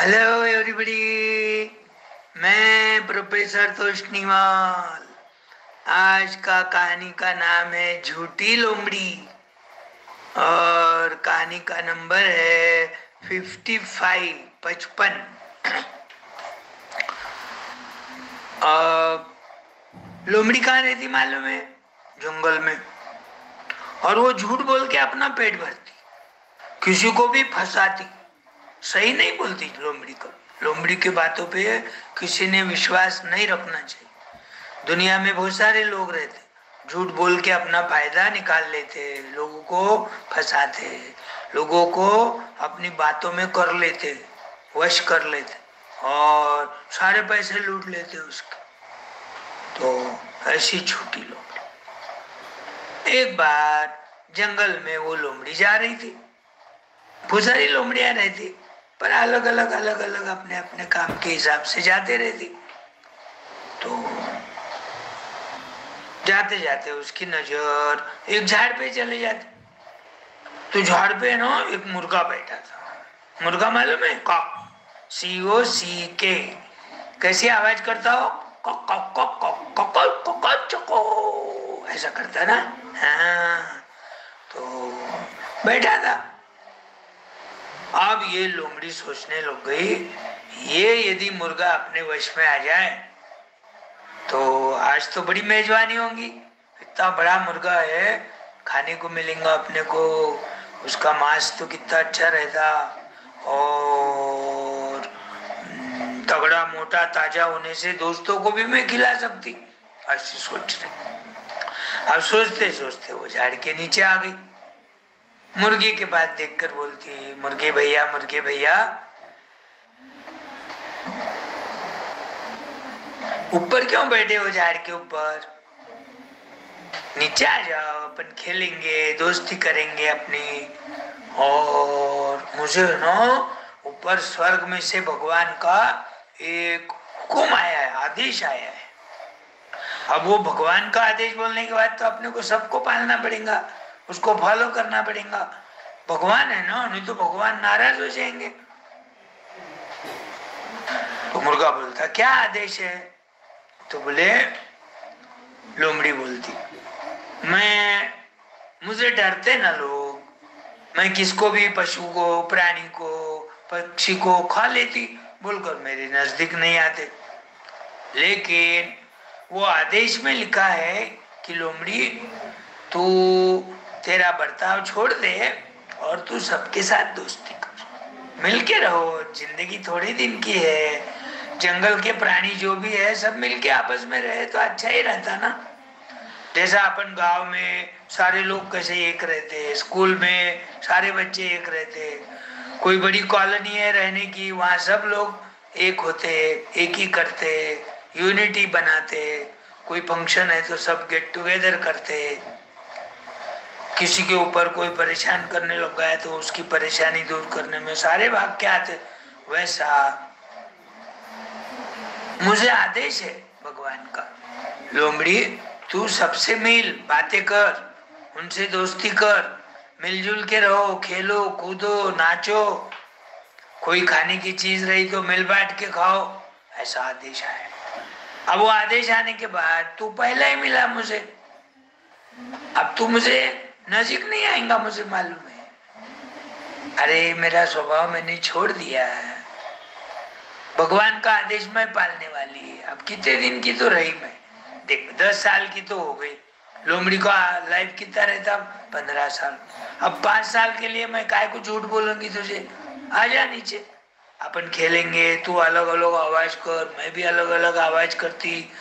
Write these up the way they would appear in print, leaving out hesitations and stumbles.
Hello everybody. मैं professor Toshniwal. आज का कहानी का नाम है झूठी लोमड़ी और कहानी का नंबर है 55 55। लोमड़ी कहाँ रहती मालूम है? जंगल में। और वो झूठ बोल के अपना पेट भरती, किसी को भी फंसाती, सही नहीं बोलती लोमड़ी को। लोमड़ी की बातों पे किसी ने विश्वास नहीं रखना चाहिए। दुनिया में बहुत सारे लोग रहते, झूठ बोल के अपना फायदा निकाल लेते, लोगों को फंसाते, लोगों को अपनी बातों में कर लेते, वश कर लेते और सारे पैसे लूट लेते उसके। तो ऐसी झूठी लोमड़ी। एक बार जंगल में वो लोमड़ी जा रही थी। बहुत सारी लोमड़ियां रहती, पर अलग अलग अपने अपने काम के हिसाब से जाते रहती। तो जाते जाते उसकी नजर एक झाड़ पे चले जाती। तो झाड़ पे ना एक मुर्गा बैठा था। मुर्गा मालूम है? Cock, COCK। कैसी आवाज करता हो? Cock cock cock cock cock cock cock चको, ऐसा करता ना। हाँ, तो बैठा था। अब ये लोमड़ी सोचने लग गई, ये यदि मुर्गा अपने वश में आ जाए तो आज तो बड़ी मेजबानी होगी। इतना बड़ा मुर्गा है, खाने को मिलेगा अपने को, उसका मांस तो कितना अच्छा रहता और तगड़ा मोटा ताजा होने से दोस्तों को भी मैं खिला सकती। ऐसी सोच रही। अब सोचते सोचते वो झाड़ के नीचे आ गई। मुर्गी के पास देखकर बोलती, मुर्गे भैया, मुर्गे भैया, ऊपर क्यों बैठे हो झाड़ के ऊपर? नीचे आ जाओ, अपन खेलेंगे, दोस्ती करेंगे अपनी। और मुझे ना ऊपर स्वर्ग में से भगवान का एक हुक्म आया है, आदेश आया है। अब वो भगवान का आदेश बोलने के बाद तो अपने को सबको पालना पड़ेगा, उसको फॉलो करना पड़ेगा। भगवान है ना, नहीं तो भगवान नाराज हो जाएंगे। तो मुर्गा बोलता, क्या आदेश है? तो बोले, लोमड़ी बोलती, मुझे डरते ना लोग, मैं किसको भी, पशु को, प्राणी को, पक्षी को खा लेती, बोलकर मेरे नजदीक नहीं आते। लेकिन वो आदेश में लिखा है कि लोमड़ी, तू तेरा बर्ताव छोड़ दे और तू सबके साथ दोस्ती कर, मिलके रहो। जिंदगी थोड़ी दिन की है, जंगल के प्राणी जो भी है सब मिलके आपस में रहे तो अच्छा ही रहता ना। जैसा अपन गांव में सारे लोग कैसे एक रहते, स्कूल में सारे बच्चे एक रहते, कोई बड़ी कॉलोनी है रहने की, वहां सब लोग एक होते, एक ही करते, यूनिटी बनाते। कोई फंक्शन है तो सब गेट टुगेदर करते। किसी के ऊपर कोई परेशान करने लग गया तो उसकी परेशानी दूर करने में सारे भाग के आते। वैसा मुझे आदेश है भगवान का, लोमड़ी तू सबसे मिल, बातें कर, उनसे दोस्ती कर, मिलजुल के रहो, खेलो कूदो नाचो, कोई खाने की चीज रही तो मिल बांट के खाओ, ऐसा आदेश आया। अब वो आदेश आने के बाद तू पहले ही मिला मुझे, अब तू मुझे नजीक नहीं आएगा, मुझे मालूम है। अरे मेरा स्वभाव मैंने छोड़ दिया है, भगवान का आदेश मैं पालने वाली है। अब कितने दिन की तो रही मैं, देख 10 साल की तो हो गई। लोमड़ी का लाइफ कितना रहता? 15 साल। अब 5 साल के लिए मैं काय को झूठ बोलूंगी तुझे? आ जा नीचे, अपन खेलेंगे, तू अलग अलग आवाज कर, मैं भी अलग अलग आवाज करती,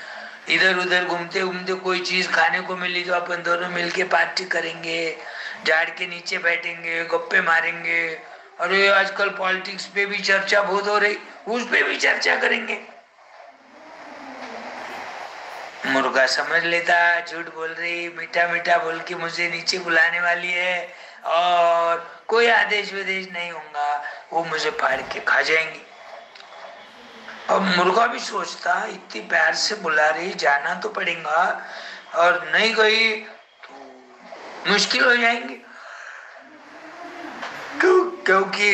इधर उधर घूमते घूमते कोई चीज खाने को मिली तो अपन दोनों मिलके पार्टी करेंगे, झाड़ के नीचे बैठेंगे, गप्पे मारेंगे। अरे आजकल पॉलिटिक्स पे भी चर्चा बहुत हो रही, उस पे भी चर्चा करेंगे। मुर्गा समझ लेता झूठ बोल रही, मीठा मीठा बोल के मुझे नीचे बुलाने वाली है और कोई आदेश विदेश नहीं होगा, वो मुझे फाड़ के खा जाएंगी। अब मुर्गा भी सोचता, इतनी प्यार से बुला रही, जाना तो पड़ेगा, और नहीं गई तो मुश्किल हो जाएंगी। क्योंकि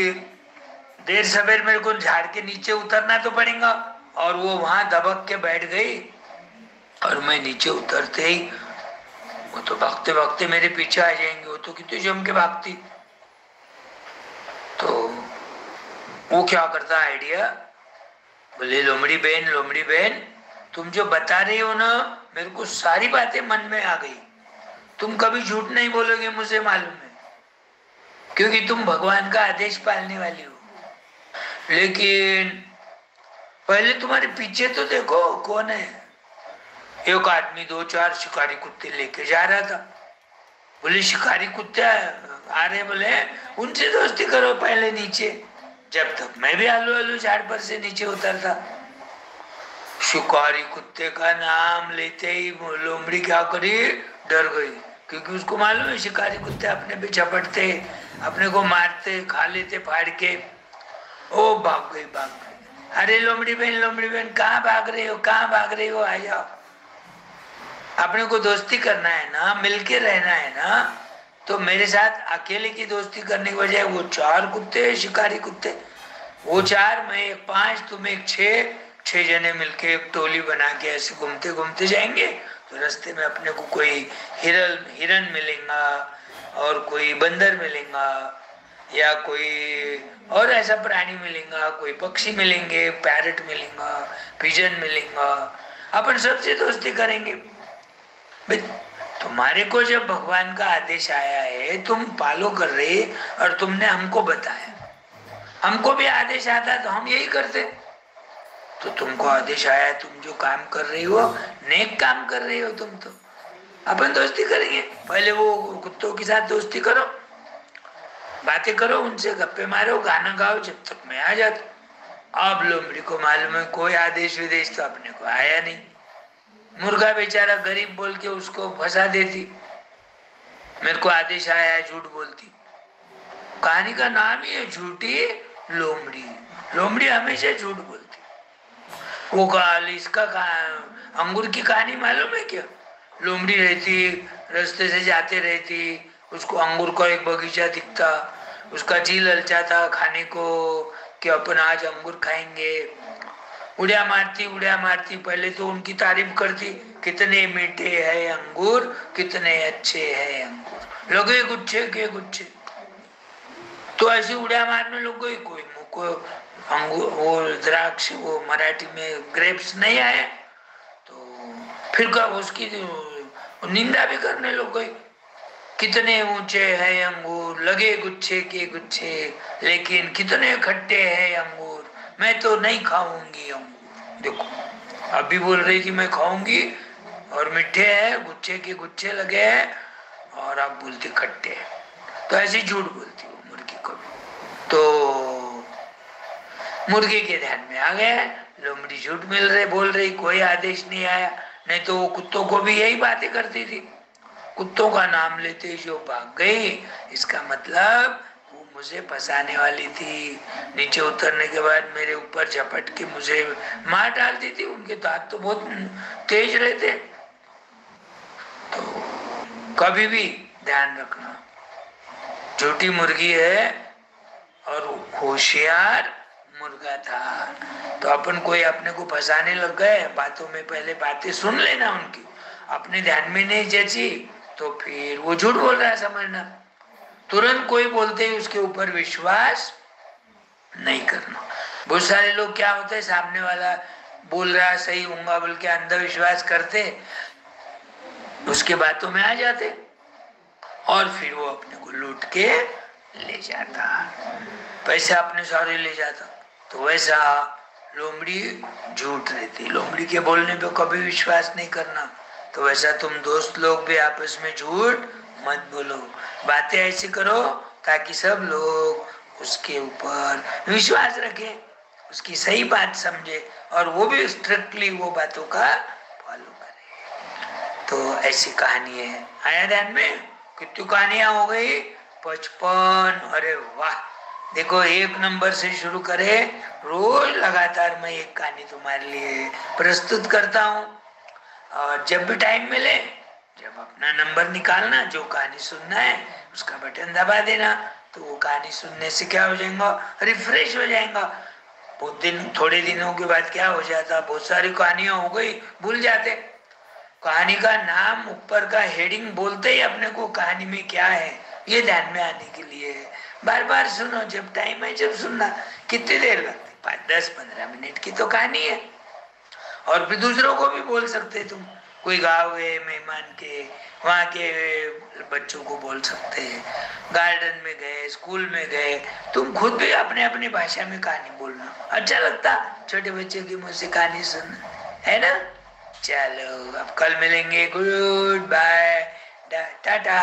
देर सवेर मेरे को झाड़ के नीचे उतरना तो पड़ेगा। और वो वहां दबक के बैठ गई और मैं नीचे उतरते ही वो तो भागते भागते मेरे पीछे आ जाएंगे, वो तो कितने जम के भागती। तो वो क्या करता आइडिया, बोले लोमड़ी बहन तुम जो बता रही हो ना मेरे को सारी बातें मन में आ गई, तुम कभी झूठ नहीं बोलोगे मुझे मालूम है, क्योंकि तुम भगवान का आदेश पालने वाली हो। लेकिन पहले तुम्हारे पीछे तो देखो कौन है। एक आदमी 2-4 शिकारी कुत्ते लेके जा रहा था। बोले शिकारी कुत्ते आ रहे, बोले उनसे दोस्ती करो पहले नीचे। जब तक मैं भी आलू झाड़ पर से नीचे उतरता। शिकारी कुत्ते का नाम लेते ही लोमड़ी क्या करी, डर गई, क्योंकि उसको मालूम है शिकारी कुत्ते अपने पे झपटते, अपने को मारते, खा लेते फाड़ के। ओ भाग गई। अरे लोमड़ी बहन कहाँ भाग रही हो, आ जाओ। अपने को दोस्ती करना है ना, मिलके रहना है ना, तो मेरे साथ अकेले की दोस्ती करने की बजाय वो 4 कुत्ते शिकारी कुत्ते, वो 4 मैं 1 5 तुम 1 6 जने मिलके एक टोली बना के ऐसे घूमते घूमते जाएंगे। तो रास्ते में अपने को कोई हिरन मिलेगा और कोई बंदर मिलेगा या कोई और ऐसा प्राणी मिलेगा, कोई पक्षी मिलेंगे, पैरट मिलेगा, पिजन मिलेगा, अपन सबसे दोस्ती करेंगे। तुम्हारे को जब भगवान का आदेश आया है तुम फॉलो कर रहे और तुमने हमको बताया, हमको भी आदेश आता तो हम यही करते। तो तुमको आदेश आया, तुम जो काम कर रही हो नेक काम कर रही हो, तुम तो अपन दोस्ती करेंगे। पहले वो कुत्तों के साथ दोस्ती करो, बातें करो, उनसे गप्पे मारो, गाना गाओ, जब तक मैं आ जाता। अब लोमड़ी को मालूम है कोई आदेश विदेश तो अपने को आया नहीं। मुर्गा बेचारा गरीब बोल के उसको फंसा देती, मेरे को आदेश आया है झूठ बोलती। कहानी का नाम ही है झूठी लोमड़ी। लोमड़ी हमेशा झूठ बोलती। वो इसका अंगूर की कहानी मालूम है क्या? लोमड़ी रहती, रास्ते से जाते रहती, उसको अंगूर का एक बगीचा दिखता, उसका जी ललचाता खाने को कि अपन आज अंगूर खाएंगे। उड़िया मारती, पहले तो उनकी तारीफ करती, कितने मीठे हैं अंगूर, कितने अच्छे हैं अंगूर, लगे गुच्छे के गुच्छे। तो ऐसी उड़िया मारने लोग गई, कोई मुझको अंगूर वो द्राक्ष वो मराठी में ग्रेप्स नहीं आए, तो फिर का उसकी निंदा भी करने लोग गई। कितने ऊंचे हैं अंगूर, लगे गुच्छे के गुच्छे, लेकिन कितने खट्टे हैं अंगूर, मैं तो नहीं खाऊंगी अंगूर। देखो अभी बोल रही कि मैं खाऊंगी और मीठे हैं, गुच्छे के गुच्छे लगे हैं, और आप बोलते खट्टे हैं। तो ऐसे झूठ बोलती वो मुर्गी को। तो मुर्गी के ध्यान में आ गया लोमड़ी झूठ बोल रही, कोई आदेश नहीं आया। नहीं तो वो कुत्तों को भी यही बातें करती थी, कुत्तों का नाम लेते ही जो भाग गई, इसका मतलब वो मुझे फंसाने वाली थी। नीचे उतरने के बाद मेरे ऊपर झपट के मुझे मार डालती थी। उनके दांत तो बहुत तेज रहते। तो कभी भी ध्यान रखना, झूठी मुर्गी है और होशियार मुर्गा था। तो अपन कोई अपने को फंसाने लग गए बातों में, पहले बातें सुन लेना उनकी, अपने ध्यान में नहीं जची तो फिर वो झूठ बोल रहा है समझना। तुरंत कोई बोलते ही उसके ऊपर विश्वास नहीं करना। बहुत सारे लोग क्या होते हैं, सामने वाला बोल रहा है सही होगा बोल के अंधविश्वास करते, उसके बातों में आ जाते और फिर वो अपने को लूट के ले जाता, पैसा अपने सारे ले जाता। तो वैसा लोमड़ी झूठ रहती, लोमड़ी के बोलने पे कभी विश्वास नहीं करना। तो वैसा तुम दोस्त लोग भी आपस में झूठ मत बोलो, बातें ऐसी करो ताकि सब लोग उसके ऊपर विश्वास रखें, उसकी सही बात समझे और वो भी स्ट्रिक्टली वो बातों का फॉलो करे। तो ऐसी कहानी है, आया ध्यान में? कितनी कहानियां हो गई? 55। अरे वाह, देखो 1 नंबर से शुरू करे, रोज लगातार मैं एक कहानी तुम्हारे लिए प्रस्तुत करता हूँ। और जब भी टाइम मिले, जब अपना नंबर निकालना, जो कहानी सुनना है उसका बटन दबा देना, तो वो कहानी सुनने से क्या हो जाएगा, रिफ्रेश हो जाएगा। बहुत दिन, थोड़े दिनों के बाद क्या हो जाता, बहुत सारी कहानियां हो गई, भूल जाते। कहानी का नाम, ऊपर का हेडिंग बोलते ही अपने को कहानी में क्या है ये ध्यान में आने के लिए है। बार बार सुनो, जब टाइम है जब सुनना। कितनी देर लगती, 5-10-15 मिनट की तो कहानी है। और फिर दूसरों को भी बोल सकते तुम, कोई गाँव है मेहमान के, वहाँ के बच्चों को बोल सकते हैं, गार्डन में गए, स्कूल में गए, तुम खुद भी अपने अपनी भाषा में कहानी बोलना। अच्छा लगता छोटे बच्चे की मुँह से कहानी सुनना, है ना। चलो अब कल मिलेंगे, गुड बाय, टाटा।